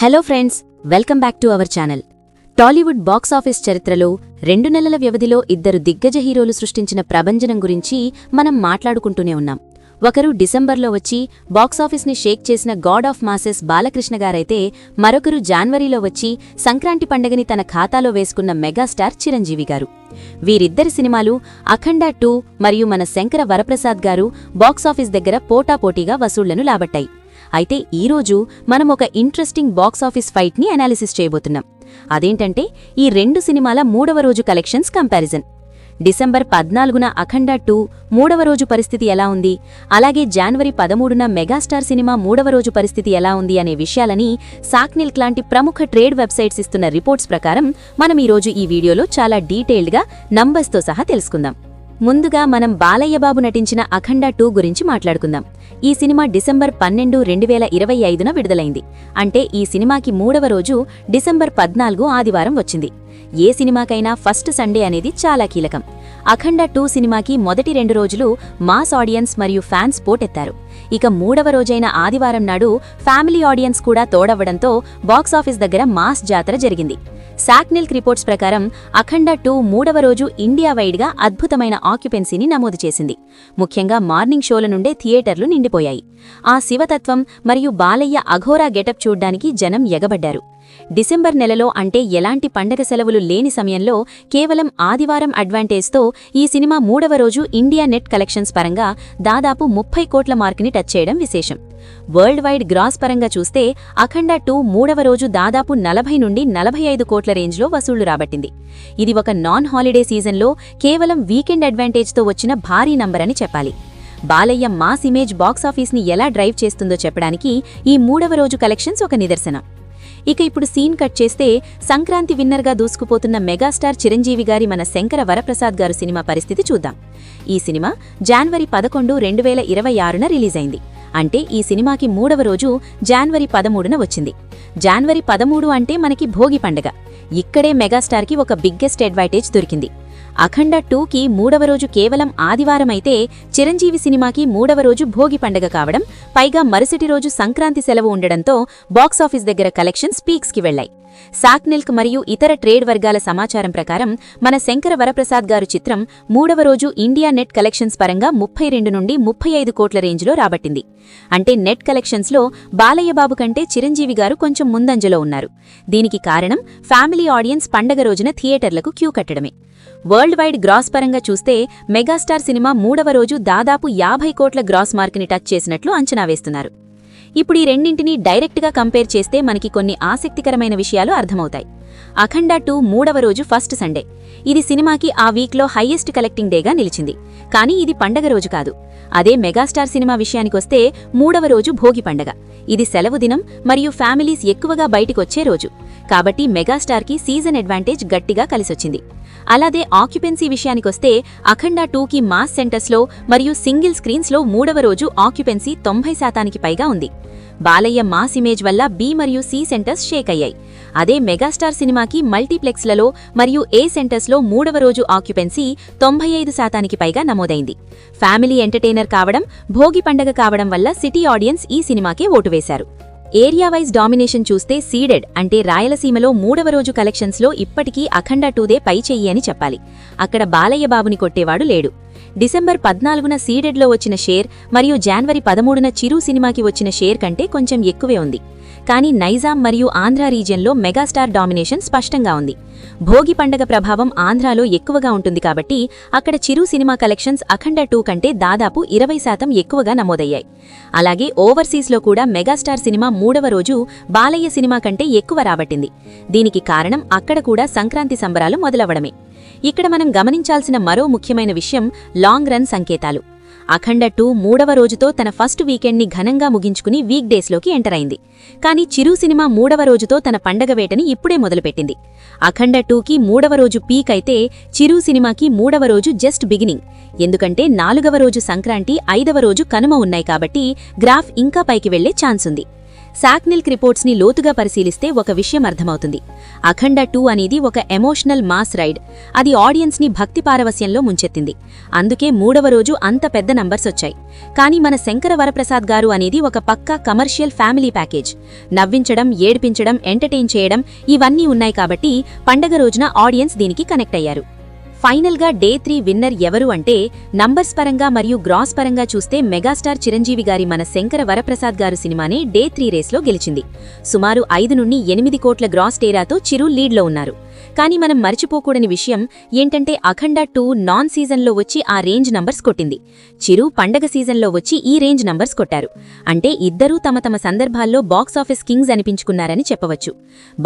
Hello friends, welcome back to our channel. Tollywood box office చరిత్రలో 2 నెలల వ్యవధిలో ఇద్దరు దిగ్గజ హీరోలు సృష్టించిన ప్రభంజనం గురించి మనం మాట్లాడుకుంటూనే ఉన్నాం. ఒకరు డిసెంబర్లో వచ్చి బాక్సాఫీస్ని షేక్ చేసిన గాడ్ ఆఫ్ మాసెస్ బాలకృష్ణ గారైతే, మరొకరు జాన్వరిలో వచ్చి సంక్రాంతి పండగని తన ఖాతాలో వేసుకున్న మెగాస్టార్ చిరంజీవి గారు. వీరిద్దరి సినిమాలు అఖండ 2 మరియు మన శంకర వరప్రసాద్ గారు బాక్సాఫీస్ దగ్గర పోటాపోటీగా వసూళ్లను లాబట్టాయి. అయితే ఈరోజు మనం ఒక ఇంట్రెస్టింగ్ బాక్సాఫీస్ ఫైట్ని అనాలిసిస్ చేయబోతున్నాం. అదేంటంటే ఈ 2 సినిమాల 3వ రోజు కలెక్షన్స్ కంపారిజన్. డిసెంబర్ 14న అఖండ 2 3వ రోజు పరిస్థితి ఎలా ఉంది, అలాగే జనవరి 13న మెగాస్టార్ సినిమా 3వ రోజు పరిస్థితి ఎలా ఉంది అనే విషయాలని సాక్నిల్ లాంటి ప్రముఖ ట్రేడ్ వెబ్సైట్స్ ఇస్తున్న రిపోర్ట్స్ ప్రకారం మనం ఈరోజు ఈ వీడియోలో చాలా డీటెయిల్డ్గా నంబర్స్తో సహా తెలుసుకుందాం. ముందుగా మనం బాలయ్యబాబు నటించిన అఖండ 2 గురించి మాట్లాడుకుందాం. ఈ సినిమా డిసెంబర్ 12, 2025న విడుదలైంది. అంటే ఈ సినిమాకి 3వ రోజు డిసెంబర్ 14 ఆదివారం వచ్చింది. ఏ సినిమాకైనా ఫస్ట్ సండే అనేది చాలా కీలకం. అఖండ 2 సినిమాకి మొదటి 2 రోజులు మాస్ ఆడియన్స్ మరియు ఫ్యాన్స్ పోటెత్తారు. ఇక 3వ రోజైన ఆదివారం నాడు ఫ్యామిలీ ఆడియన్స్ కూడా తోడవ్వడంతో బాక్సాఫీస్ దగ్గర మాస్ జాతర జరిగింది. సాక్నిల్క్ రిపోర్ట్స్ ప్రకారం అఖండ 2 3వ రోజు ఇండియా వైడ్గా అద్భుతమైన ఆక్యుపెన్సీని నమోదు చేసింది. ముఖ్యంగా మార్నింగ్ షోల నుండే థియేటర్లు నిండిపోయాయి. ఆ శివతత్వం మరియు బాలయ్య అఘోరా గెటప్ చూడ్డానికి జనం ఎగబడ్డారు. డిసెంబర్ నెలలో, అంటే ఎలాంటి పండగ సెలవులు లేని సమయంలో కేవలం ఆదివారం అడ్వాంటేజ్తో ఈ సినిమా 3వ రోజు ఇండియా నెట్ కలెక్షన్స్ పరంగా దాదాపు 30 కోట్ల మార్కుని టచ్ చేయడం విశేషం. వరల్డ్ వైడ్ గ్రాస్ పరంగా చూస్తే అఖండ 2 3వ రోజు దాదాపు 40 నుండి 45 కోట్ల రేంజ్లో వసూళ్లు రాబట్టింది. ఇది ఒక నాన్ హాలిడే సీజన్లో కేవలం వీకెండ్ అడ్వాంటేజ్తో వచ్చిన భారీ నంబర్ అని చెప్పాలి. బాలయ్య మాస్ ఇమేజ్ బాక్సాఫీస్ని ఎలా డ్రైవ్ చేస్తుందో చెప్పడానికి ఈ 3వ రోజు కలెక్షన్స్ ఒక నిదర్శనం. ఇక ఇప్పుడు సీన్ కట్ చేస్తే, సంక్రాంతి విన్నర్గా దూసుకుపోతున్న మెగాస్టార్ చిరంజీవి గారి మన శంకర వరప్రసాద్ గారు సినిమా పరిస్థితి చూద్దాం. ఈ సినిమా జనవరి 11, 2026న రిలీజ్ అయింది. అంటే ఈ సినిమాకి 3వ రోజు జనవరి 13న వచ్చింది. జనవరి 13 అంటే మనకి భోగి పండగ. ఇక్కడే మెగాస్టార్కి ఒక బిగ్గెస్ట్ అడ్వాంటేజ్ దొరికింది. అఖండ 2కి 3వ రోజు కేవలం ఆదివారం అయితే, చిరంజీవి సినిమాకి 3వ రోజు భోగి పండగ కావడం, పైగా మరుసటి రోజు సంక్రాంతి సెలవు ఉండడంతో బాక్సాఫీస్ దగ్గర కలెక్షన్స్ పీక్స్కి వెళ్లాయి. సాక్నిల్క్ మరియు ఇతర ట్రేడ్ వర్గాల సమాచారం ప్రకారం మన శంకర వరప్రసాద్ గారు చిత్రం 3వ రోజు ఇండియా నెట్ కలెక్షన్స్ పరంగా 32 నుండి 35 కోట్ల రేంజ్లో రాబట్టింది. అంటే నెట్ కలెక్షన్స్లో బాలయ్యబాబు కంటే చిరంజీవి గారు కొంచెం ముందంజలో ఉన్నారు. దీనికి కారణం ఫ్యామిలీ ఆడియన్స్ పండగ రోజున థియేటర్లకు క్యూ కట్టడమే. వరల్డ్ వైడ్ గ్రాస్ పరంగా చూస్తే మెగాస్టార్ సినిమా 3వ రోజు దాదాపు 50 కోట్ల గ్రాస్ మార్క్ని టచ్ చేసినట్లు అంచనా వేస్తున్నారు. ఇప్పుడు ఈ రెండింటినీ డైరెక్ట్గా కంపేర్ చేస్తే మనకి కొన్ని ఆసక్తికరమైన విషయాలు అర్థమవుతాయి. అఖండ 2 3వ రోజు ఫస్ట్ సండే. ఇది సినిమాకి ఆ వీక్లో హైయెస్ట్ కలెక్టింగ్ డేగా నిలిచింది. కానీ ఇది పండగ రోజు కాదు. అదే మెగాస్టార్ సినిమా విషయానికొస్తే 3వ రోజు భోగి పండగ. ఇది సెలవు దినం మరియు ఫ్యామిలీస్ ఎక్కువగా బయటికొచ్చే రోజు. కాబట్టి మెగాస్టార్కి సీజన్ అడ్వాంటేజ్ గట్టిగా కలిసొచ్చింది. అలాగే ఆక్యుపెన్సీ విషయానికొస్తే అఖండ 2కి మాస్ సెంటర్స్లో మరియు సింగిల్ స్క్రీన్స్లో 3వ రోజు ఆక్యుపెన్సీ 90% పైగా ఉంది. బాలయ్య మాస్ ఇమేజ్ వల్ల బి మరియు సి సెంటర్స్ షేక్ అయ్యాయి. అదే మెగాస్టార్ సినిమాకి మల్టీప్లెక్స్లలో మరియు ఏ సెంటర్స్లో 3వ రోజు ఆక్యుపెన్సీ 95% పైగా నమోదైంది. ఫ్యామిలీ ఎంటర్టైనర్ కావడం, భోగి పండగ కావడం వల్ల సిటీ ఆడియన్స్ ఈ సినిమాకే ఓటు వేశారు. ఏరియా వైజ్ డామినేషన్ చూస్తే సీడెడ్, అంటే రాయలసీమలో 3వ రోజు కలెక్షన్స్లో ఇప్పటికీ అఖండ 2దే పై చెయ్యి అని చెప్పాలి. అక్కడ బాలయ్యబాబుని కొట్టేవాడు లేడు. డిసెంబర్ 14న సీడెడ్లో వచ్చిన షేర్ మరియు జనవరి 13న చిరు సినిమాకి వచ్చిన షేర్ కంటే కొంచెం ఎక్కువే ఉంది. కానీ నైజాం మరియు ఆంధ్ర రీజియన్లో మెగాస్టార్ డామినేషన్ స్పష్టంగా ఉంది. భోగి పండగ ప్రభావం ఆంధ్రాలో ఎక్కువగా ఉంటుంది కాబట్టి అక్కడ చిరు సినిమా కలెక్షన్స్ అఖండ 2 కంటే దాదాపు 20% ఎక్కువగా నమోదయ్యాయి. అలాగే ఓవర్సీస్లో కూడా మెగాస్టార్ సినిమా 3వ రోజు బాలయ్య సినిమా కంటే ఎక్కువ రాబట్టింది. దీనికి కారణం అక్కడ కూడా సంక్రాంతి సంబరాలు మొదలవడమే. ఇక్కడ మనం గమనించాల్సిన మరో ముఖ్యమైన విషయం లాంగ్ రన్ సంకేతాలు. అఖండ 2 3వ రోజుతో తన ఫస్ట్ వీకెండ్ని ఘనంగా ముగించుకుని వీక్ డేస్లోకి ఎంటర్ అయింది. కానీ చిరు సినిమా 3వ రోజుతో తన పండగ వేటని ఇప్పుడే మొదలుపెట్టింది. అఖండ 2కి 3వ రోజు పీక్ అయితే, చిరు సినిమాకి 3వ రోజు జస్ట్ బిగినింగ్. ఎందుకంటే 4వ రోజు సంక్రాంతి, 5వ రోజు కనుమ ఉన్నాయి కాబట్టి గ్రాఫ్ ఇంకా పైకి వెళ్లే ఛాన్స్ ఉంది. సాక్నిల్క్ రిపోర్ట్స్ని లోతుగా పరిశీలిస్తే ఒక విషయం అర్థమవుతుంది. అఖండ 2 అనేది ఒక ఎమోషనల్ మాస్ రైడ్. అది ఆడియన్స్ని భక్తి పారవస్యంలో ముంచెత్తింది. అందుకే 3వ రోజు అంత పెద్ద నంబర్స్ వచ్చాయి. కానీ మన శంకర వరప్రసాద్ గారు అనేది ఒక పక్కా కమర్షియల్ ఫ్యామిలీ ప్యాకేజ్. నవ్వించడం, ఏడ్పించడం, ఎంటర్టైన్ చేయడం ఇవన్నీ ఉన్నాయి కాబట్టి పండగ రోజున ఆడియన్స్ దీనికి కనెక్ట్ అయ్యారు. ఫైనల్గా డే 3 విన్నర్ ఎవరు అంటే నంబర్స్ పరంగా మరియు గ్రాస్ పరంగా చూస్తే మెగాస్టార్ చిరంజీవి గారి మన శంకర వరప్రసాద్ గారు సినిమానే డే 3 రేస్లో గెలిచింది. సుమారు 5 నుండి 8 కోట్ల గ్రాస్ టేరాతో చిరు లీడ్లో ఉన్నారు. కానీ మనం మర్చిపోకూడని విషయం ఏంటంటే అఖండ 2 నాన్ సీజన్లో వచ్చి ఆ రేంజ్ నంబర్స్ కొట్టింది. చిరు పండగ సీజన్లో వచ్చి ఈ రేంజ్ నంబర్స్ కొట్టారు. అంటే ఇద్దరూ తమ తమ సందర్భాల్లో బాక్సాఫీస్ కింగ్స్ అనిపించుకున్నారని చెప్పవచ్చు.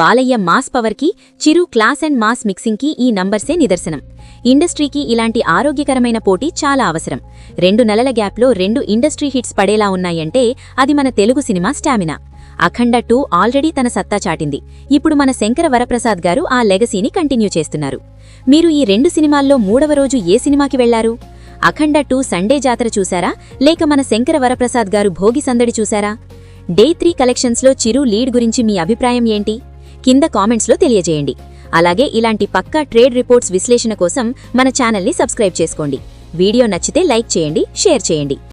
బాలయ్య మాస్ పవర్కి, చిరు క్లాస్ అండ్ మాస్ మిక్సింగ్కి ఈ నంబర్సే నిదర్శనం. ఇండస్ట్రీకి ఇలాంటి ఆరోగ్యకరమైన పోటీ చాలా అవసరం. 2 నెలల గ్యాప్లో 2 ఇండస్ట్రీ హిట్స్ పడేలా ఉన్నాయంటే అది మన తెలుగు సినిమా స్టామినా. అఖండ 2 ఆల్రెడీ తన సత్తా చాటింది. ఇప్పుడు మన శంకర వరప్రసాద్ గారు ఆ లెగసీని కంటిన్యూ చేస్తున్నారు. మీరు ఈ 2 సినిమాల్లో 3వ రోజు ఏ సినిమాకి వెళ్లారు? అఖండ 2 సండే జాతర చూశారా, లేక మన శంకర వరప్రసాద్ గారు భోగి సందడి చూశారా? డే 3 కలెక్షన్స్లో చిరు లీడ్ గురించి మీ అభిప్రాయం ఏంటి? కింద కామెంట్స్లో తెలియజేయండి. అలాగే ఇలాంటి పక్కా ట్రేడ్ రిపోర్ట్స్ విశ్లేషణ కోసం మన ఛానల్ని సబ్స్క్రైబ్ చేసుకోండి. వీడియో నచ్చితే లైక్ చేయండి, షేర్ చేయండి.